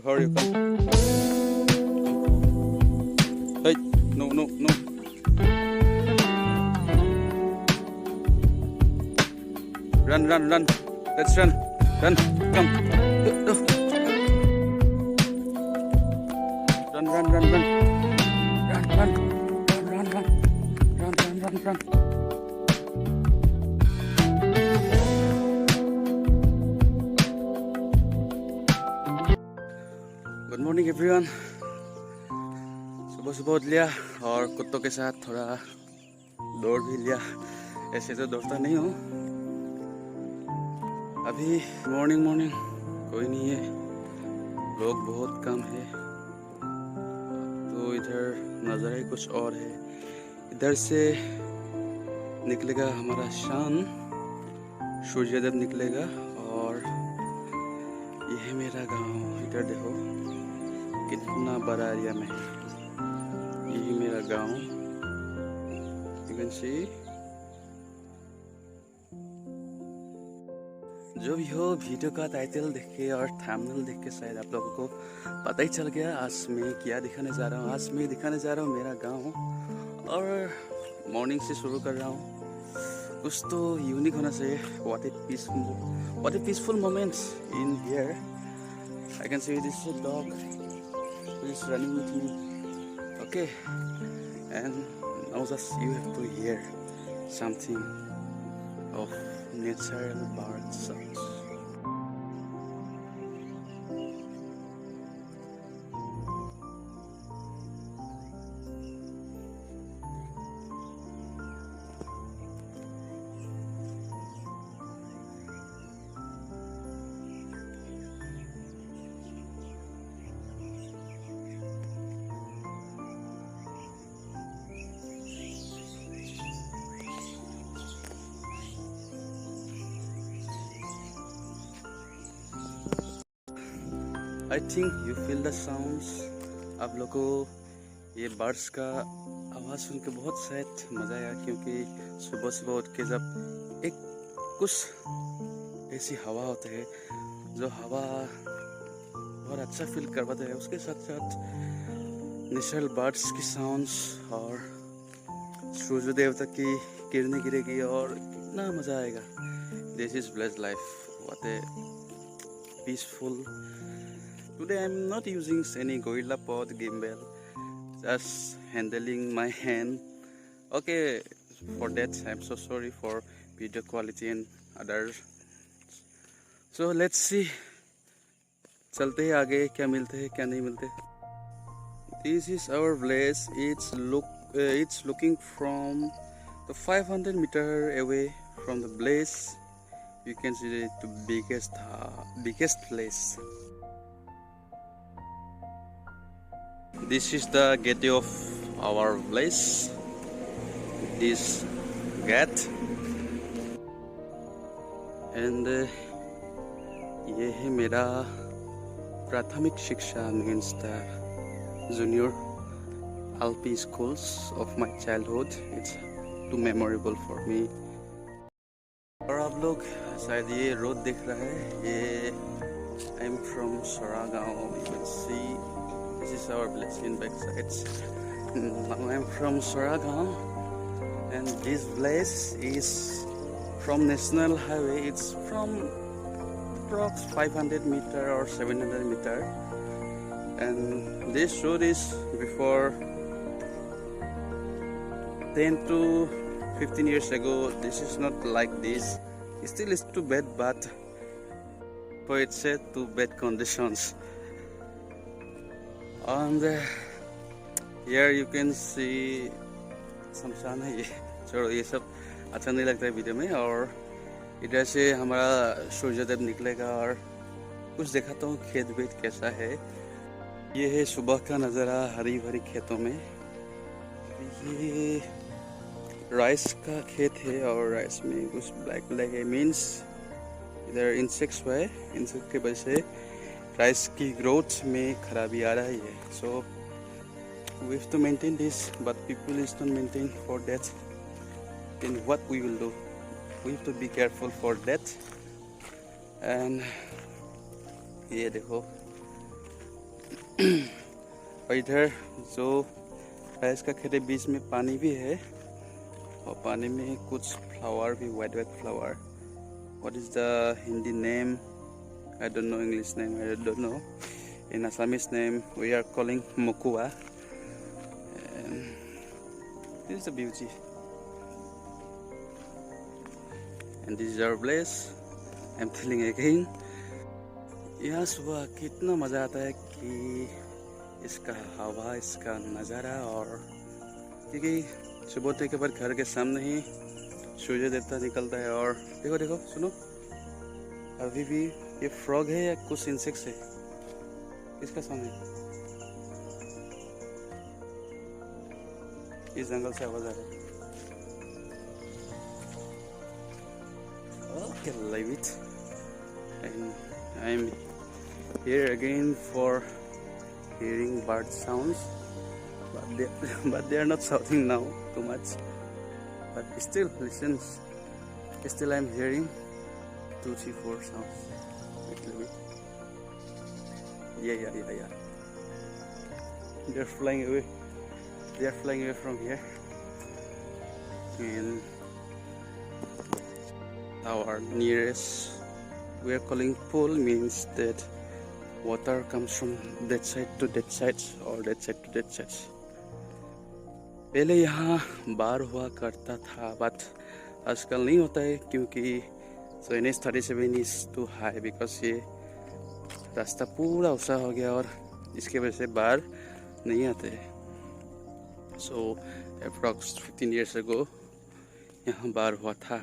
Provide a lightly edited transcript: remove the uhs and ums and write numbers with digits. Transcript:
hurry, come. Hey, no. Run. Let's run. Run, come. Go. Run. Run. Good morning everyone. सुबह उठ लिया और कुत्तों के साथ थोड़ा दौड़ भी लिया। ऐसे तो दौड़ता नहीं हूँ। अभी मॉर्निंग कोई नहीं है, लोग बहुत कम है। तो इधर नज़ारा ही कुछ और है। इधर से निकलेगा हमारा शान, सूर्योदय निकलेगा। और यह है मेरा गांव। इधर देखो कितना बड़ा एरिया में है। यही मेरा गांव, यू कैन सी। जो भी हो, वीडियो का टाइटल देख के और थंबनेल देख के शायद आप लोगों को पता ही चल गया आज मैं क्या दिखाने जा रहा हूँ। आज मैं दिखाने जा रहा हूँ मेरा गांव, और मॉर्निंग से शुरू कर रहा हूँ। कुछ तो यूनिक होना चाहिए। What a peaceful moments in here. I can see this is a dog who is running with me. Okay, and now just you have to hear something of natural bird sounds. I think you feel the sounds. आप लोगों को ये birds का आवाज़ सुन के बहुत शायद मज़ा आया, क्योंकि सुबह उठ के जब एक कुछ ऐसी हवा होती है जो हवा बहुत अच्छा फील करवाता है, उसके साथ साथ नेचुरल बर्ड्स की साउंड्स और सूर्य देवता की किरणें गिरेगी और कितना मज़ा आएगा। This is blessed life. What A peaceful. Today I'm not using any Gorilla Pod gimbal, just handling my hand. Okay, for that I'm so sorry for video quality and others. So let's see, चलते हैं आगे, क्या मिलते हैं क्या नहीं मिलते। This is our place. It's looking from the 500 meter away from the place. You can see the biggest place. This is the gate of our place. This gate, and ये है मेरा प्राथमिक शिक्षा, means the junior LP schools of my childhood. It's too memorable for me. और आप लोग शायद ये रोड देख रहा है, ये I'm from Soragaon. You can see this is our place in backsides. Now I'm from Soragaon, and this place is from National Highway. It's from approx 500 meter or 700 meter, and this road is before 10 to 15 years ago. This is not like this. Still it's too bad, but for it's said too bad conditions. And here you can see शमशान है ये। छोड़ो, ये सब अच्छा नहीं लगता है वीडियो में। और इधर से हमारा सूर्योदय निकलेगा और कुछ दिखाता हूँ खेत वेत कैसा है। ये है सुबह का नज़ारा हरी भरी खेतों में। ये राइस का खेत है और राइस में कुछ ब्लैक है, मीन्स इधर इंसेक्ट्स है। इंसेक्ट की वजह से राइस की ग्रोथ में खराबी आ रही है। So we have to maintain this, but people is not maintain for that. Then what we will do, we have to be careful for that. And ये देखो और इधर जो राइस का खेत है बीच में पानी भी है और पानी में कुछ फ्लावर भी white white flower. What is the Hindi name? I don't know English name. I don't know. In Assamese name we are calling mokua. And this is the beauty. And this is our place. I'm telling again. यहाँ सुबह कितना मज़ा आता है कि इसका हवा, इसका नज़ारा. और क्योंकि सुबह होते के बाद घर के सामने ही सूर्य देवता निकलता है. और देखो देखो सुनो, अभी भी ये फ्रॉग है या कुछ इंसेक्ट्स है, किसका साउंड है? इस जंगल से आवाज आ रहा है. Okay, leave it. And I'm here again for hearing bird sounds, but they are not shouting now too much. But still, listen. Still, I'm hearing 2, 3, 4 sounds. Wait a little bit. Yeah. They're flying away. They are flying away from here. And our nearest, we are calling pool, means that water comes from that side to that side or that side to that side. पहले यहाँ बार हुआ करता था, but आजकल नहीं होता है क्योंकि so NH-37 is too high because ये रास्ता पूरा ऊंचा हो गया और इसके वजह से बार नहीं आते. So approx 15 years ago यहाँ बार हुआ था.